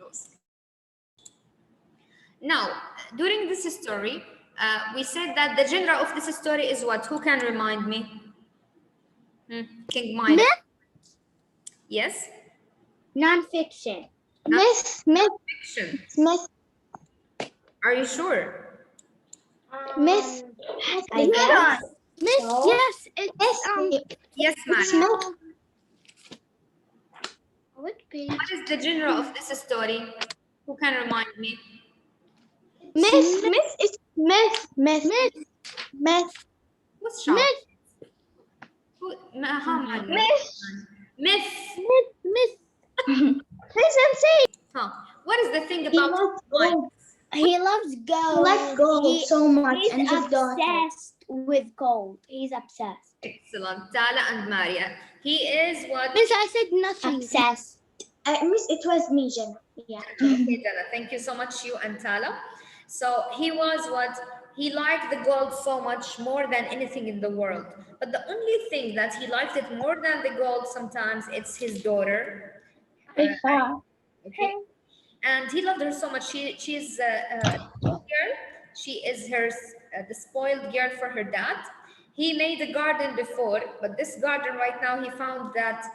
close. Now, during this story, we said that the genre of this story is what? Who can remind me? King Midas. Yes? Non-fiction. Myth. Fiction. Myth. Are you sure? Myth. I guess. Myth. So? Yes, it's Yes, it's Maria. myth. What page? What is the genre of this story? Who can remind me? Myth. Myth is myth. Myth. Myth. Myth. What's sharp? Myth. Maria. Myth. Myth. Myth. Listen, say. Huh. What is the thing about Midas? He loves gold. He likes gold so much, and he's obsessed with gold. He's obsessed. Excellent. Tala and Maria. He is what? Miss, I said nothing. Obsessed. Miss, it was me, Jenna. Yeah. Okay, Tala. Thank you so much, you and Tala. So he was what? He liked the gold so much more than anything in the world. But the only thing that he liked it more than the gold sometimes, it's his daughter. Okay. And he loved her so much. She's a girl. She is the spoiled girl for her dad. He made a garden before, but this garden right now, he found that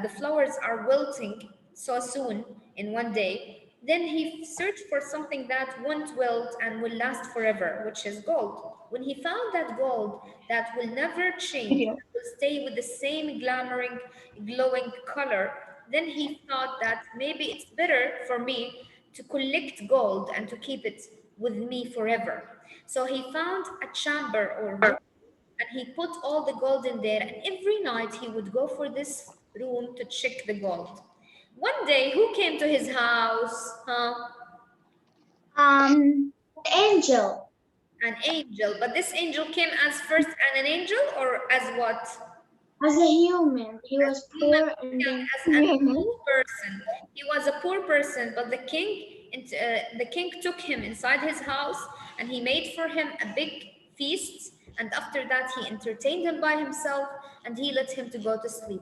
the flowers are wilting so soon in one day. Then he searched for something that won't wilt and will last forever, which is gold. When he found that gold that will never change, will stay with the same glamoring, glowing color, then he thought that maybe it's better for me to collect gold and to keep it with me forever. So he found a chamber or room, and he put all the gold in there, and every night he would go for this room to check the gold. One day, who came to his house? Angel. An angel. But this angel came as first an angel or as what? As a human. He was poor and then as a poor person. He was a poor person, but the king took him inside his house and he made for him a big feast. And after that, he entertained him by himself and he let him to go to sleep.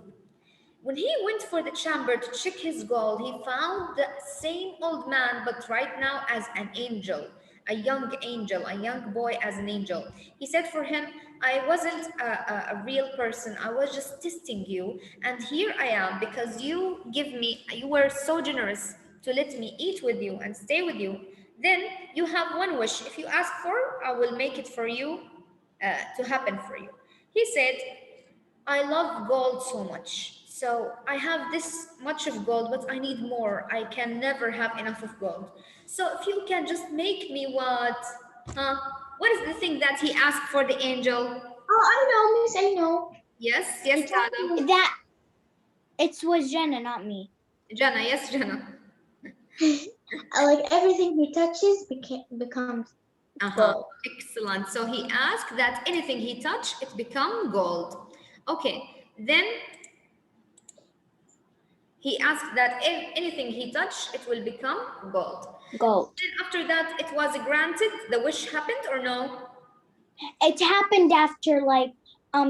When he went for the chamber to check his gold, he found the same old man, but right now as an angel, a young boy as an angel. He said for him, I wasn't a real person. I was just testing you. And here I am because you were so generous to let me eat with you and stay with you. Then you have one wish. If you ask for, I will make it for you to happen for you. He said, I love gold so much. So I have this much of gold, but I need more. I can never have enough of gold. So if you can just make me what? What is the thing that he asked for the angel? Oh, I know, Miss, I know. Yes, Tala. That it was Jenna, not me. Jana, yes, Jana. Like everything he touches becomes gold. Excellent. So he asked that anything he touched, it become gold. Okay, then he asked that if anything he touched, it will become gold. Gold. Then after that, it was granted. The wish happened or no? It happened after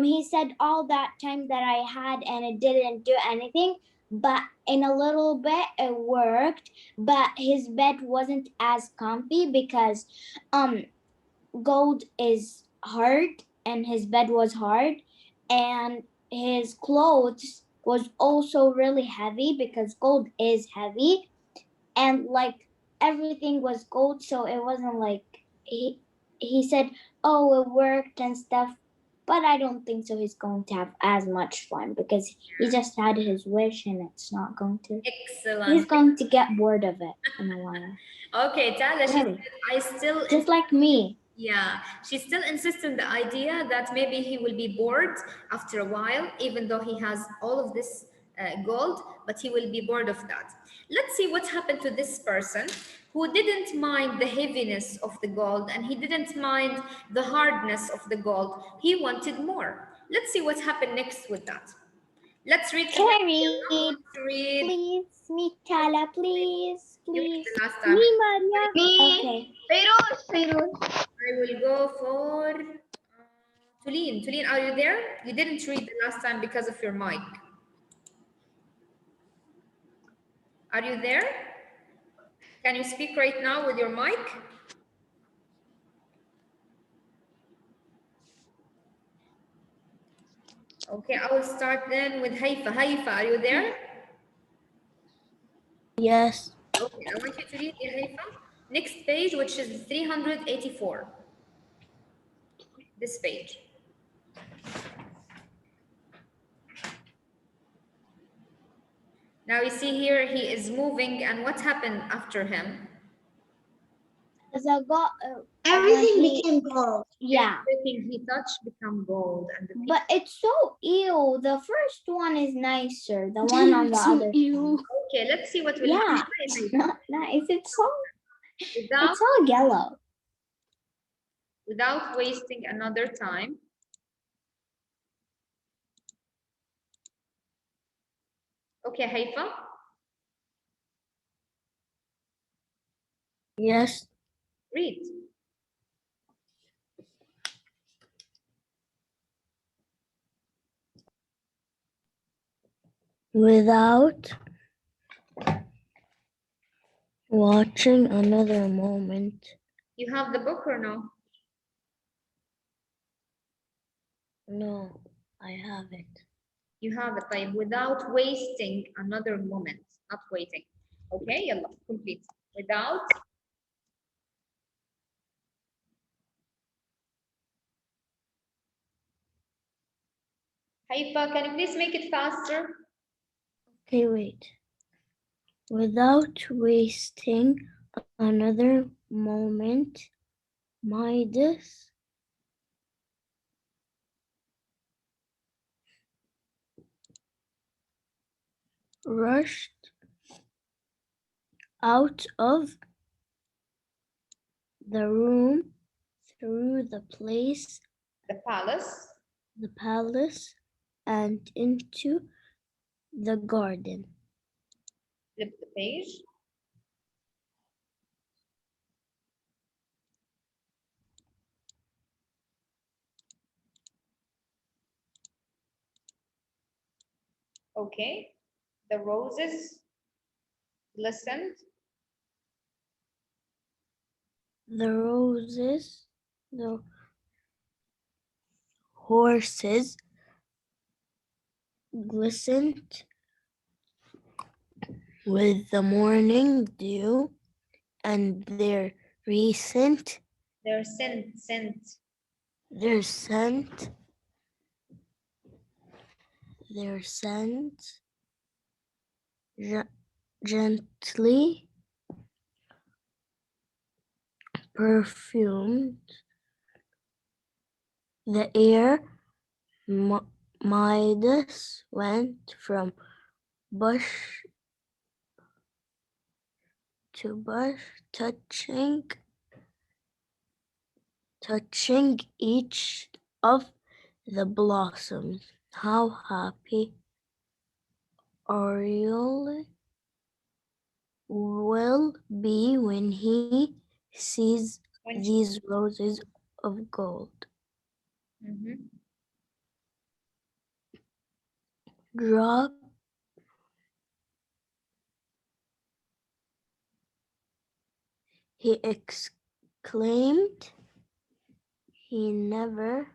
he said all that time that I had and it didn't do anything, but in a little bit it worked, but his bed wasn't as comfy because gold is hard and his bed was hard, and his clothes was also really heavy because gold is heavy, and everything was gold, so it wasn't he said, oh, it worked and stuff, but I don't think so he's going to have as much fun because he just had his wish and it's not going to. Excellent. He's going to get bored of it in a while. Okay, Tala, she said, I still... Just like me. Yeah, she still insists on the idea that maybe he will be bored after a while, even though he has all of this gold, but he will be bored of that. Let's see what happened to this person who didn't mind the heaviness of the gold and he didn't mind the hardness of the gold. He wanted more. Let's see what happened next with that. Let's read. Can I read? Please, me, Tala, please. Please. Last time. Me, Maria. Okay. Feroz. I will go for Tulin. Tulin, are you there? You didn't read the last time because of your mic. Are you there? Can you speak right now with your mic? Okay, I will start then with Haifa. Haifa, are you there? Yes. Okay, I want you to read the Haifa. Next page, which is 384. This page. Now you see here he is moving, and what happened after him? Everything became gold. Yeah. Everything he touched become gold, and But it's so ew. The first one is nicer. The one on the other. Ew. okay, let's see what will Yeah, happen. it's not nice. It's so. Without, It's all yellow. without wasting another time. Okay, Haifa. Yes. Read. Without watching another moment. You have the book or no? No, I haven't. You have it, طيب, without wasting another moment, not waiting. Okay, يلا, complete. Without Haifa, can you please make it faster? Okay, wait. Without wasting another moment, Midas rushed out of the room through The palace. the palace, and into the garden. Flip the page. Okay. The roses listened. The roses, the horses glistened with the morning dew, and Their scent. their scent, their scent gently perfumed the air. Midas went from bush to bush, touching each of the blossoms. How happy Oriole will be when he sees When these roses of gold. Mhm. Drop he exclaimed. He never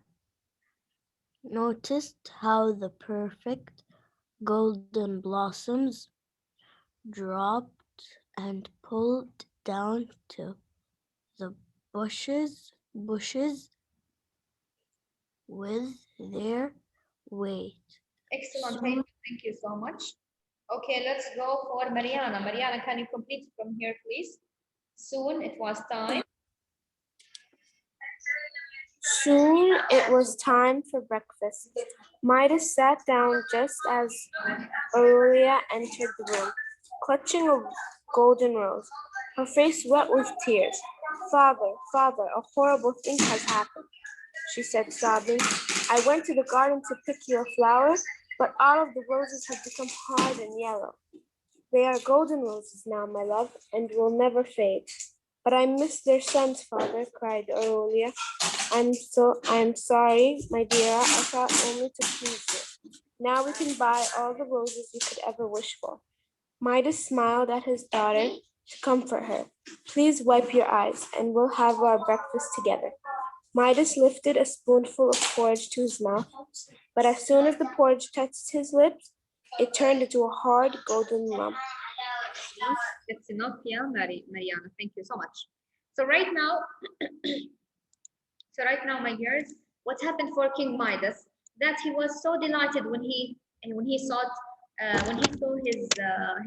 noticed how the perfect golden blossoms dropped and pulled down to the bushes with their weight. Excellent. Soon, Thank you so much. Okay, let's go for Mariana. Mariana, can you complete from here, please? Soon it was time. Soon it was time for breakfast. Midas sat down just as Aurelia entered the room, clutching a golden rose, her face wet with tears. Father, father, a horrible thing has happened, she said, sobbing. I went to the garden to pick you a flower, but all of the roses have become hard and yellow. They are golden roses now, my love, and will never fade. But I miss their scent, father, cried Aurelia. I'm sorry, my dear. I thought only to please you. Now we can buy all the roses you could ever wish for. Midas smiled at his daughter. to comfort her. Please wipe your eyes, and we'll have our breakfast together. Midas lifted a spoonful of porridge to his mouth, but as soon as the porridge touched his lips, it turned into a hard golden lump. That's enough, yeah, Mariana. Thank you so much. So right now, my dears, what happened for King Midas? That he was so delighted when he saw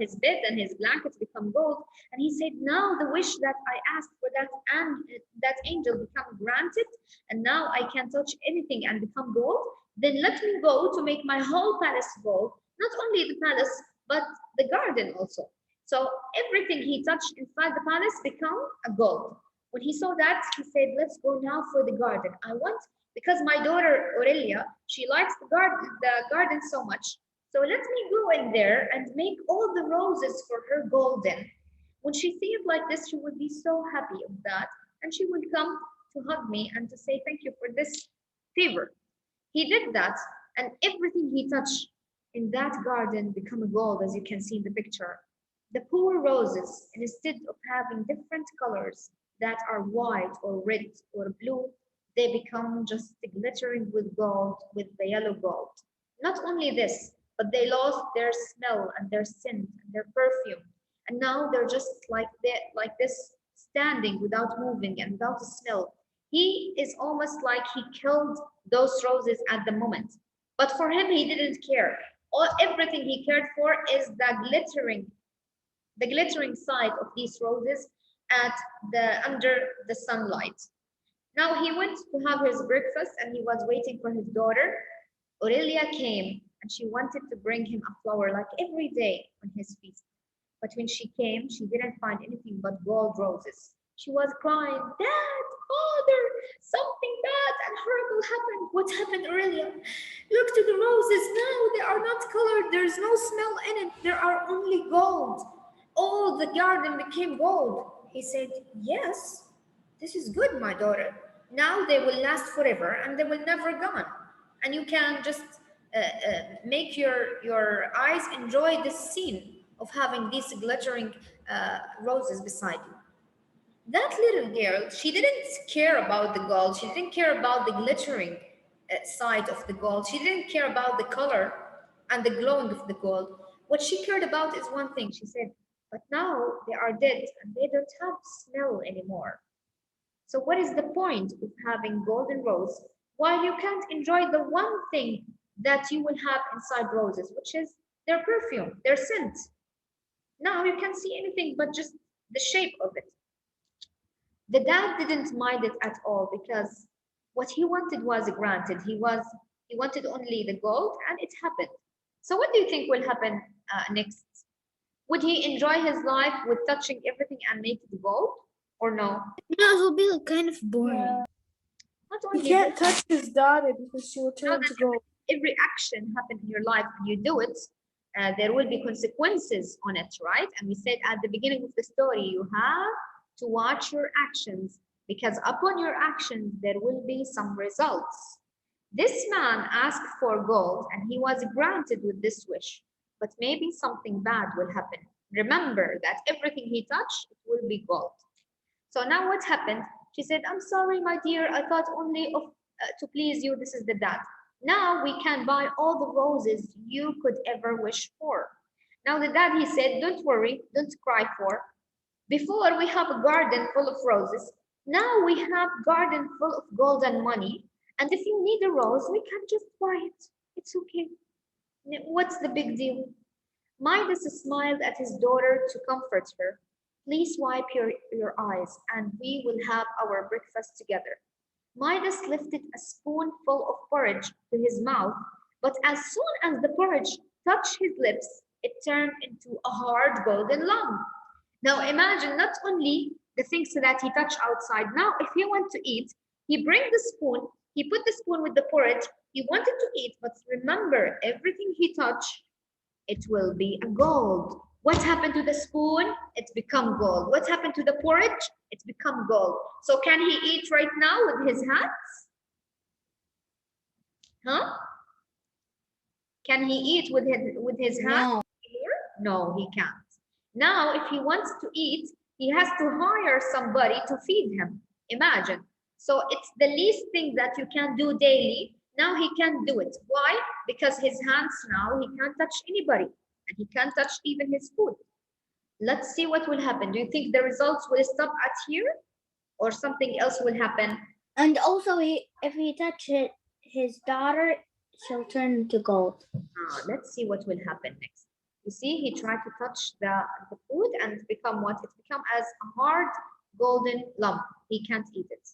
his bed and his blankets become gold, and he said, "Now the wish that I asked for that angel become granted, and now I can touch anything and become gold. Then let me go to make my whole palace gold. Not only the palace, but the garden also." So everything he touched inside the palace become a gold. When he saw that, he said, "Let's go now for the garden. I want, because my daughter Aurelia, she likes the garden so much. So let me go in there and make all the roses for her golden." When she sees it like this, she will be so happy of that, and she will come to hug me and to say thank you for this favor. He did that, and everything he touched in that garden became a gold, as you can see in the picture. The poor roses, instead of having different colors that are white or red or blue, they become just glittering with gold, with the yellow gold. Not only this, but they lost their smell and their scent and their perfume. And now they're just like this, standing without moving and without a smell. He is almost like he killed those roses at the moment. But for him, he didn't care. Everything he cared for is the glittering side of these roses at the under the sunlight. Now he went to have his breakfast and he was waiting for his daughter. Aurelia came and she wanted to bring him a flower like every day on his feast. But when she came, she didn't find anything but gold roses. She was crying, "Dad, Father, something bad and horrible happened." "What happened, Aurelia?" "Look to the roses now. They are not colored. There's no smell in it. There are only gold. All the garden became gold." He said, "Yes, this is good, my daughter. Now they will last forever and they will never gone. And you can just make your eyes enjoy this scene of having these glittering roses beside you." That little girl, she didn't care about the gold. She didn't care about the glittering side of the gold. She didn't care about the color and the glowing of the gold. What she cared about is one thing. She said, "But now they are dead and they don't have smell anymore. So what is the point of having golden rose while you can't enjoy the one thing that you will have inside roses, which is their perfume, their scent? Now you can't see anything but just the shape of it." The dad didn't mind it at all because what he wanted was granted. He wanted only the gold, and it happened. So what do you think will happen next? Would he enjoy his life with touching everything and make it gold, or no? No, it will be like kind of boring. Not He only can't this, touch his daughter because she will now turn that to gold. every action happen in your life and you do it, there will be consequences on it, right? And we said at the beginning of the story, you have to watch your actions because upon your actions, there will be some results. This man asked for gold and he was granted with this wish, but maybe something bad will happen. Remember that everything he touched, it will be gold. So now what happened? She said, "I'm sorry, my dear. I thought only of to please you. This is the dad. Now we can buy all the roses you could ever wish for." Now the dad, he said, "Don't worry, don't cry for. Before we have a garden full of roses. Now we have garden full of gold and money. And if you need a rose, we can just buy it. It's okay. What's the big deal?" Midas smiled at his daughter to comfort her. "Please wipe your eyes and we will have our breakfast together." Midas lifted a spoonful of porridge to his mouth, but as soon as the porridge touched his lips, it turned into a hard golden lump. Now imagine not only the things that he touched outside. Now, if he want to eat, he bring the spoon, he put the spoon with the porridge, he wanted to eat, but remember, everything he touched it will be a gold. What happened to the spoon? It's become gold. What happened to the porridge? It's become gold. So can he eat right now with his hands? Huh? Can he eat with his hands? No. Here? No, he can't. Now, if he wants to eat, he has to hire somebody to feed him. Imagine. So it's the least thing that you can do daily. Now he can do it. Why? Because his hands now, he can't touch anybody and he can't touch even his food. Let's see what will happen. Do you think the results will stop at here or something else will happen? And also, if he touches his daughter, she'll turn into gold. Let's see what will happen next. You see, he tried to touch the food and it's become what? It's become as a hard golden lump. He can't eat it.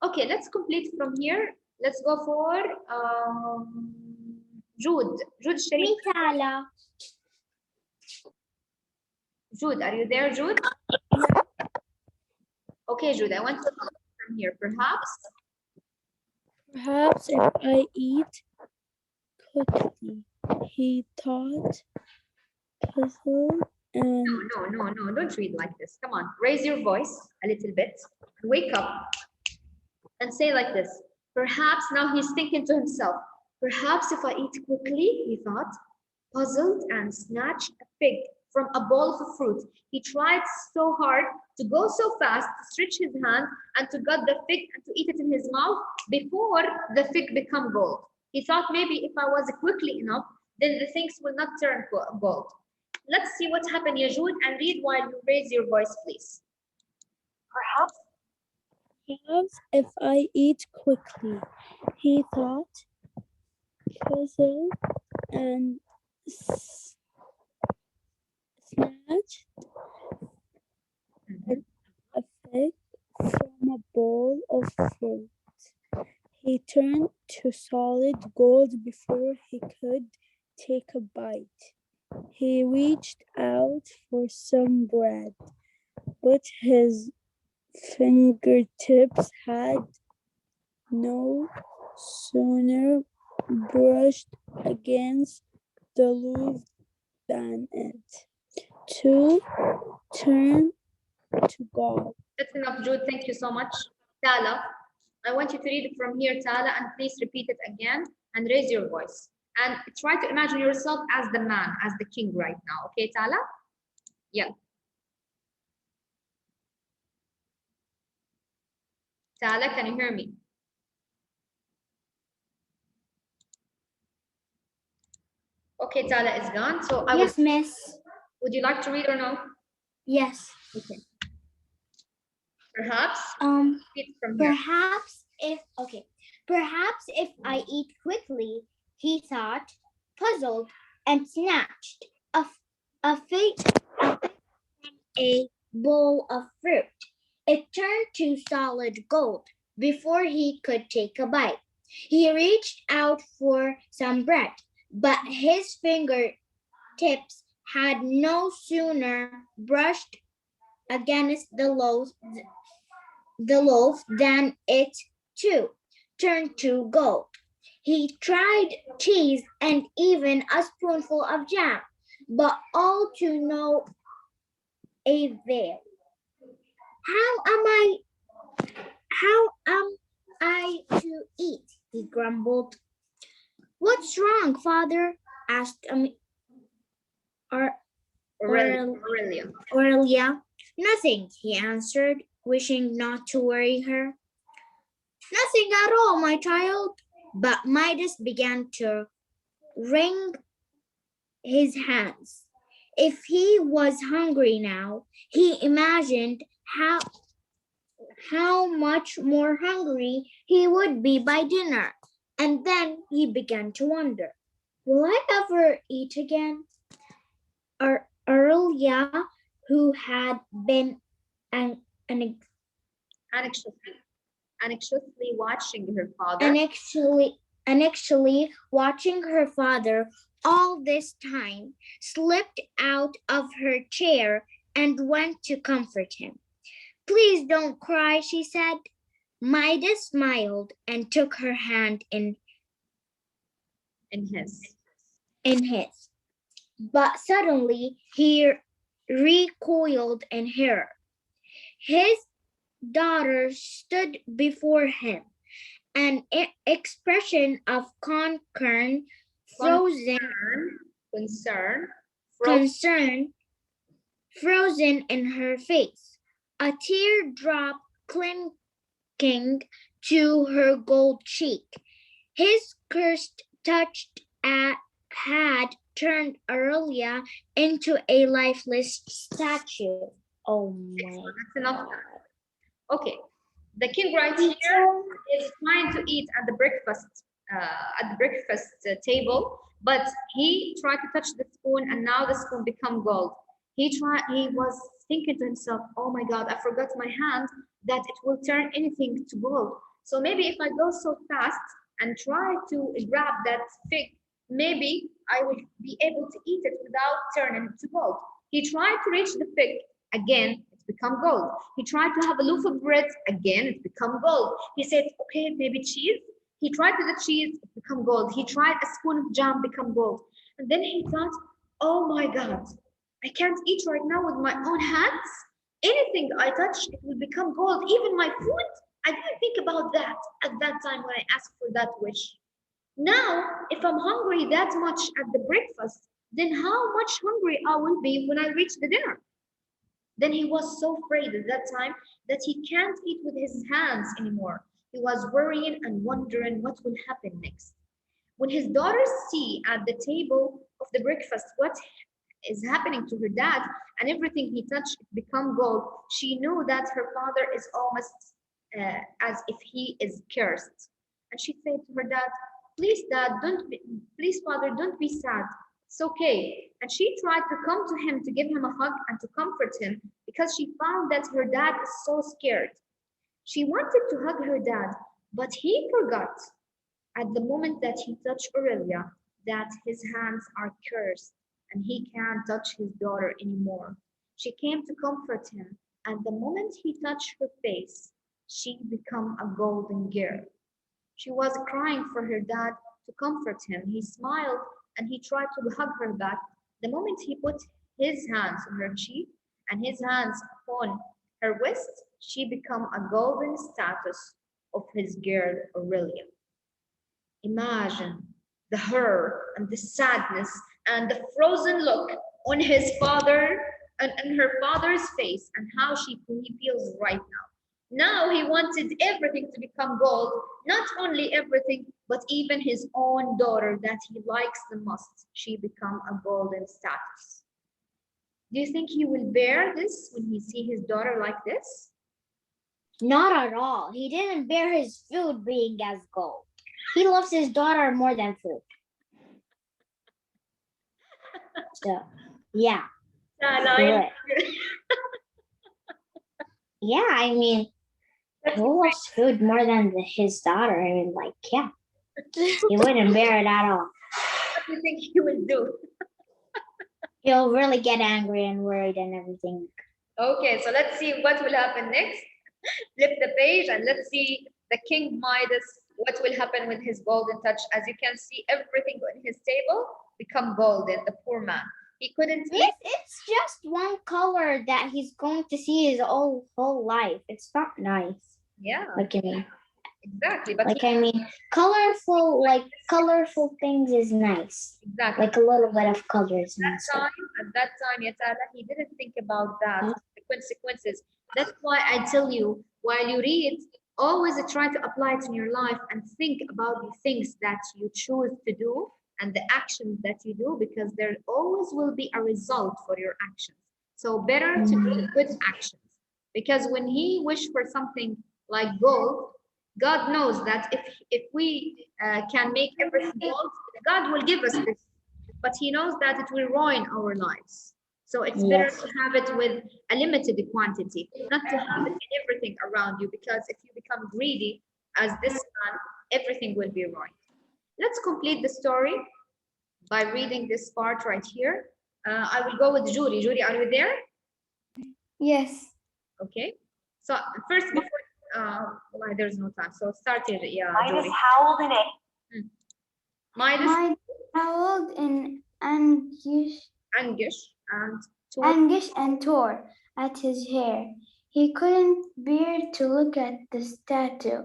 Okay, let's complete from here. Let's go for Jude. Jude Sharif. Tala. Jude, are you there, Jude? Okay, Jude, I want to come from here. Perhaps if I eat quickly, he thought, puzzled, and No, don't read like this. Come on, raise your voice a little bit. Wake up and say like this. Perhaps now he's thinking to himself, perhaps if I eat quickly, he thought, puzzled and snatched a fig from a bowl of fruit. He tried so hard to go so fast to stretch his hand and to get the fig and to eat it in his mouth before the fig become gold. He thought maybe if I was quickly enough, then the things will not turn gold. Let's see what happened, Yajud, and read while you raise your voice, please. perhaps if I eat quickly, he thought, puzzled, and snatched a fig from a bowl of fruit. He turned to solid gold before he could take a bite. He reached out for some bread, but his fingertips had no sooner brushed against the loaf than it to turn to gold. That's enough, Jude. Thank you so much. Tala, I want you to read it from here, Tala, and please repeat it again and raise your voice. And try to imagine yourself as the man, as the king right now. Okay, Tala? Yeah. Tala, can you hear me? Okay, Tala is gone. So I Yes, miss. Would you like to read or no? Yes. Okay. Perhaps. Perhaps if I eat quickly, he thought, puzzled, and snatched a fig from a bowl of fruit. It turned to solid gold before he could take a bite. He reached out for some bread, but his fingertips had no sooner brushed against the loaf than it too turned to gold. He tried cheese and even a spoonful of jam, but all to no avail. How am I to eat? He grumbled. What's wrong, father? Asked Aurelia. Nothing, he answered, wishing not to worry her. Nothing at all, my child. But Midas began to wring his hands. If he was hungry now, he imagined how much more hungry he would be by dinner. And then he began to wonder, will I ever eat again? Aurelia, who had been anxiously watching her father. Anxiously watching her father all this time, slipped out of her chair and went to comfort him. Please don't cry, she said. Midas smiled and took her hand in his. But suddenly he recoiled in horror. His daughter stood before him, an expression of concern frozen in her face, a teardrop clinking to her gold cheek. His cursed touch had turned Aurelia into a lifeless statue. Oh my That's enough. God. Okay, the king right here is trying to eat at the breakfast table, but he tried to touch the spoon, and now the spoon become gold. He was thinking to himself, "Oh my God, I forgot my hand that it will turn anything to gold. So maybe if I go so fast and try to grab that fig, maybe I will be able to eat it without turning it to gold." He tried to reach the fig again. It's become gold. He tried to have a loaf of bread. Again, it's become gold. He said, okay, maybe cheese. He tried with the cheese, it become gold. He tried a spoon of jam, become gold. And then he thought, oh my God, I can't eat right now with my own hands. Anything I touch, it will become gold. Even my food, I didn't think about that at that time when I asked for that wish. Now, if I'm hungry that much at the breakfast, then how much hungry I will be when I reach the dinner? Then he was so afraid at that time that he can't eat with his hands anymore. He was worrying and wondering what will happen next. When his daughters see at the table of the breakfast what is happening to her dad and everything he touched become gold, she knew that her father is almost as if he is cursed. And she said to her dad, "Please, dad, please, father, don't be sad. It's okay." And she tried to come to him to give him a hug and to comfort him because she found that her dad is so scared. She wanted to hug her dad, but he forgot at the moment that he touched Aurelia that his hands are cursed and he can't touch his daughter anymore. She came to comfort him, and the moment he touched her face, she became a golden girl. She was crying for her dad to comfort him. He smiled and he tried to hug her back. The moment he put his hands on her cheek and his hands upon her waist, she became a golden statue of his girl Aurelia. Imagine the horror and the sadness and the frozen look on his father and her father's face and how he feels right now. Now he wanted everything to become gold, not only everything, but even his own daughter that he likes the most. She become a golden status. Do you think he will bear this when he see his daughter like this? Not at all. He didn't bear his food being as gold. He loves his daughter more than food. So, yeah. Good. Yeah, I mean, who loves food more than his daughter? I mean, like, yeah. He wouldn't bear it at all. What do you think he will do? He'll really get angry and worried and everything. Okay, so let's see what will happen next. Flip the page and let's see the King Midas, what will happen with his golden touch. As you can see, everything on his table become golden, the poor man. He couldn't eat. Yes, it's just one color that he's going to see his whole life. It's not nice. Yeah, Like, I mean, exactly. But like, I mean, colorful things is nice. exactly. Like a little bit of colors. At that time, Yatara, he didn't think about that, the consequences. That's why I tell you, while you read, always try to apply it in your life and think about the things that you choose to do and the actions that you do, because there always will be a result for your actions. So better to do good actions, because when he wished for something like gold, God knows that if we can make everything gold, God will give us this, but he knows that it will ruin our lives. So it's better to have it with a limited quantity, not to have it in everything around you, because if you become greedy as this man, everything will be ruined. Let's complete the story by reading this part right here. I will go with Julie. Julie, are you there? Yes. Okay. So first, before, well, there's no time. So start it, yeah, Midas Julie. howled in it. Midas, Howled in anguish Anguish and tore at his hair. He couldn't bear to look at the statue,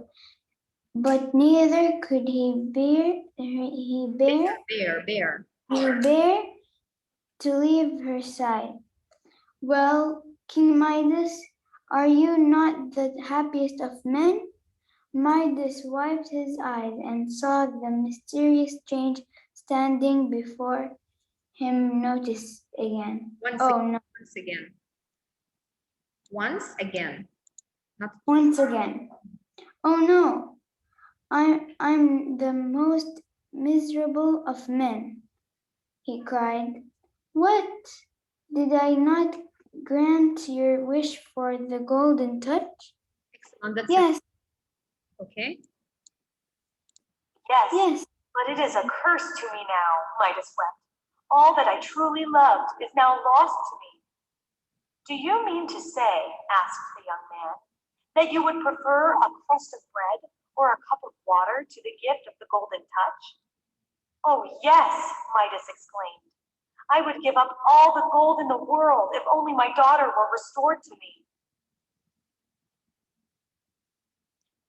but neither could he bear Bear. to leave her side. Well, King Midas, are you not the happiest of men? Midas wiped his eyes and saw the mysterious change standing before him. Noticed again. Once Oh again. no! Once again. Once again. Not Once again. Oh no! I'm the most miserable of men, he cried. What? Did I not grant your wish for the golden touch? excellent. That's it. Yes, Okay. Yes, yes. but it is a curse to me now, Midas wept. All that I truly loved is now lost to me. Do you mean to say, asked the young man, that you would prefer a crust of bread or a cup of water to the gift of the golden touch? Oh yes, Midas exclaimed. I would give up all the gold in the world if only my daughter were restored to me.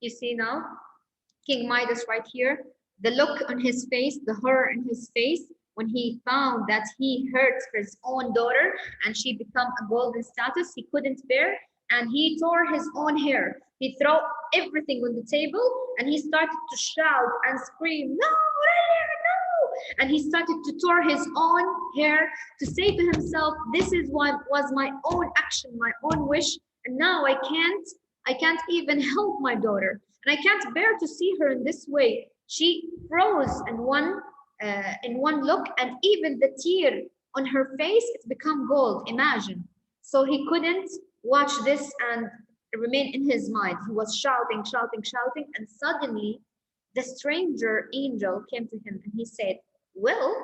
You see now, King Midas right here, the look on his face, the horror in his face when he found that he hurt his own daughter and she become a golden status he couldn't bear, and he tore his own hair. He threw everything on the table and he started to shout and scream, no, Aurelia, no! And he started to tear his own hair to say to himself, this is what was my own action, my own wish, and now I can't even help my daughter. And I can't bear to see her in this way. She froze in one look, and even the tear on her face, it's become gold. Imagine. So he couldn't watch this and remain in his mind. He was shouting, shouting, shouting, and suddenly the stranger angel came to him and he said, well,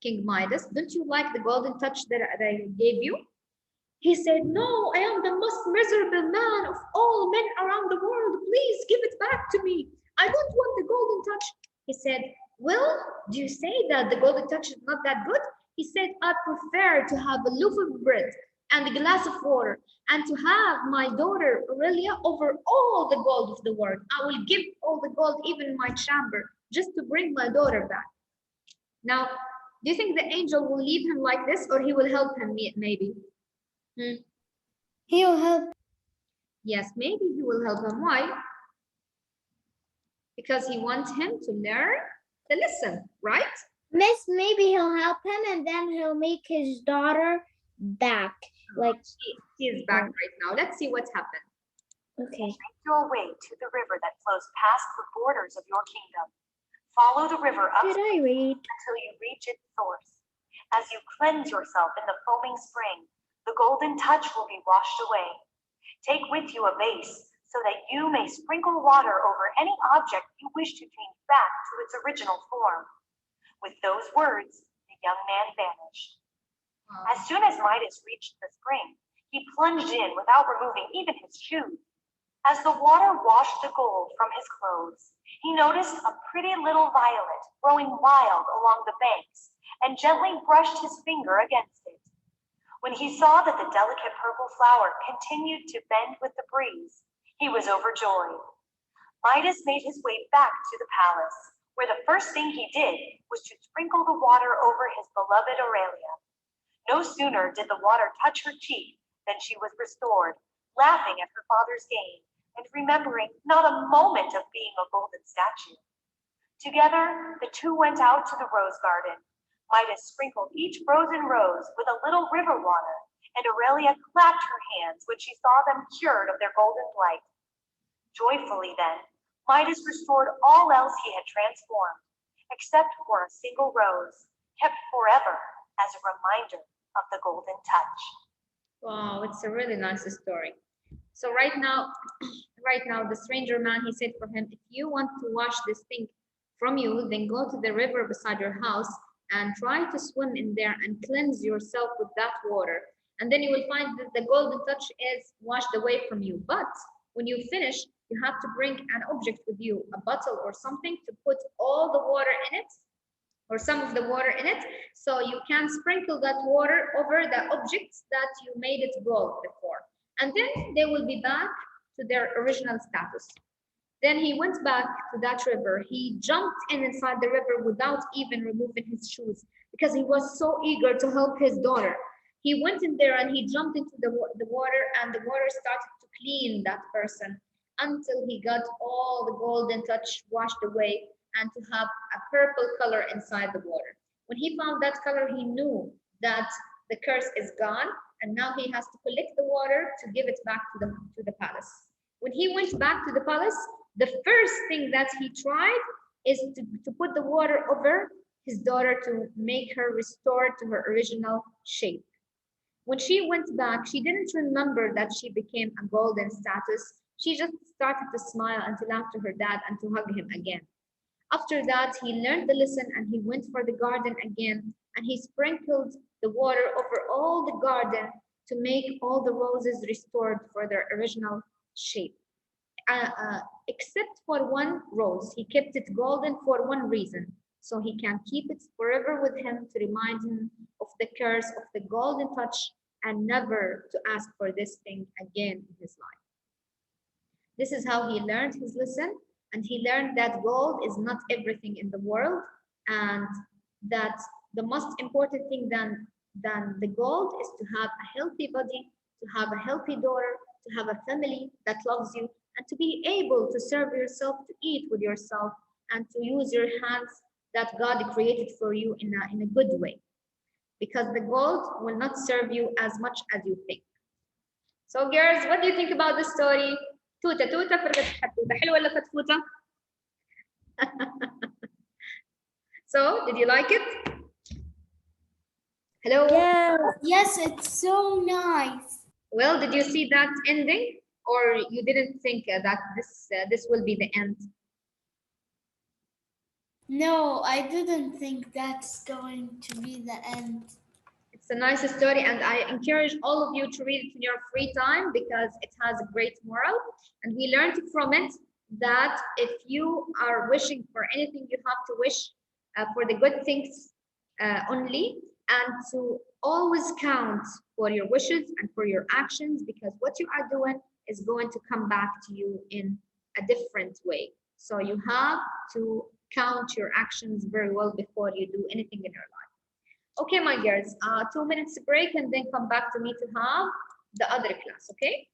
King Midas, don't you like the golden touch that I gave you? He said, no, I am the most miserable man of all men around the world. Please give it back to me. I don't want the golden touch. He said, well, do you say that the golden touch is not that good? He said, I prefer to have a loaf of bread and a glass of water and to have my daughter Aurelia over all the gold of the world. I will give all the gold, even in my chamber, just to bring my daughter back. Now, do you think the angel will leave him like this, or he will help him maybe? He will help. Yes, maybe he will help him. Why? Because he wants him to learn the lesson, right? Miss, maybe he'll help him and then he'll make his daughter back. Like He is back right now. Let's see what's happened. okay. Make your way to the river that flows past the borders of your kingdom. Follow the river up Did I read? until you reach its source. As you cleanse yourself in the foaming spring, the golden touch will be washed away. Take with you a vase so that you may sprinkle water over any object you wish to change back to its original form. With those words, the young man vanished. As soon as Midas reached the spring, he plunged in without removing even his shoes. As the water washed the gold from his clothes, he noticed a pretty little violet growing wild along the banks and gently brushed his finger against it. When he saw that the delicate purple flower continued to bend with the breeze, he was overjoyed. Midas made his way back to the palace, where the first thing he did was to sprinkle the water over his beloved Aurelia. No sooner did the water touch her cheek than she was restored, laughing at her father's game and remembering not a moment of being a golden statue. Together, the two went out to the rose garden. Midas sprinkled each frozen rose with a little river water, and Aurelia clapped her hands when she saw them cured of their golden blight. Joyfully then, Midas restored all else he had transformed, except for a single rose, kept forever as a reminder of the golden touch. Wow, it's a really nice story. So right now, the stranger man, he said for him, if you want to wash this thing from you, then go to the river beside your house and try to swim in there and cleanse yourself with that water. And then you will find that the golden touch is washed away from you. But when you finish, you have to bring an object with you, a bottle or something to put all the water in it, or some of the water in it, so you can sprinkle that water over the objects that you made it gold before. And then they will be back to their original status. Then he went back to that river. He jumped inside the river without even removing his shoes because he was so eager to help his daughter. He went in there and he jumped into the water, and the water started to clean that person until he got all the golden touch washed away and to have a purple color inside the water. When he found that color, he knew that the curse is gone, and now he has to collect the water to give it back to the palace. When he went back to the palace, the first thing that he tried is to put the water over his daughter to make her restore to her original shape. When she went back, she didn't remember that she became a golden status. She just started to smile and to laugh to her dad and to hug him again. After that, he learned the lesson and he went for the garden again, and he sprinkled the water over all the garden to make all the roses restored for their original shape. Except for one rose, he kept it golden for one reason, so he can keep it forever with him to remind him of the curse of the golden touch and never to ask for this thing again in his life. This is how he learned his lesson, and he learned that gold is not everything in the world, and that the most important thing than the gold is to have a healthy body, to have a healthy daughter, to have a family that loves you, and to be able to serve yourself, to eat with yourself, and to use your hands that God created for you in a good way. Because the gold will not serve you as much as you think. So girls, what do you think about the story? توتة توتة فرقت حتوتة حلوة ولا فتفوتة؟ So, did you like it? Hello? Yeah. Yes, it's so nice. Well, did you see that ending? Or you didn't think that this will be the end? No, I didn't think that's going to be the end. It's a nice story, and I encourage all of you to read it in your free time because it has a great moral. And we learned from it that if you are wishing for anything, you have to wish for the good things only, and to always count for your wishes and for your actions, because what you are doing is going to come back to you in a different way. So you have to count your actions very well before you do anything in your life. Okay, my girls, 2 minutes break and then come back to me to have the other class, okay?